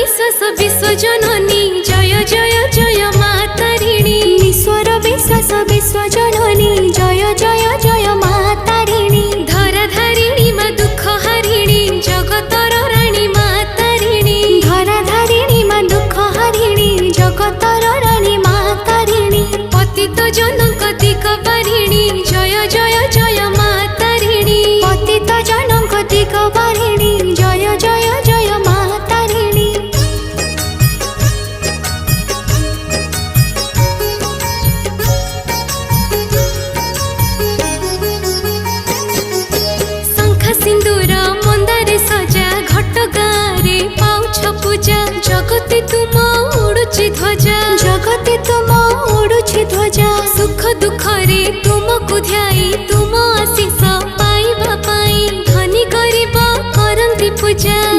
विश्वास विश्वजननी जय जय जय मा तारिणी। ईश्वर विश्वास विश्वजननी जय जय जय मा तारिणी। धराधारिणी मा दुख हारिणी जगतर राणी मा तारिणी। धराधारिणी मा दुख हारिणी जगतर राणी मा तारिणी। पतित जनक दिग बारिणी जय जय जय मा तारिणी। पतित जनक दिग बारिणी जय जय जय मा तारिणी। शंख सिंदूर मंदारे सजा घट गारे पाउछ पूजा। जगति तुम उड़ुची ध्वजा जगति तुम उड़ुछि ध्वजा। सुख दुख रे तुमको ध्याई तुम आशीष पाइबा पाई धनी गरीब करंती पूजा।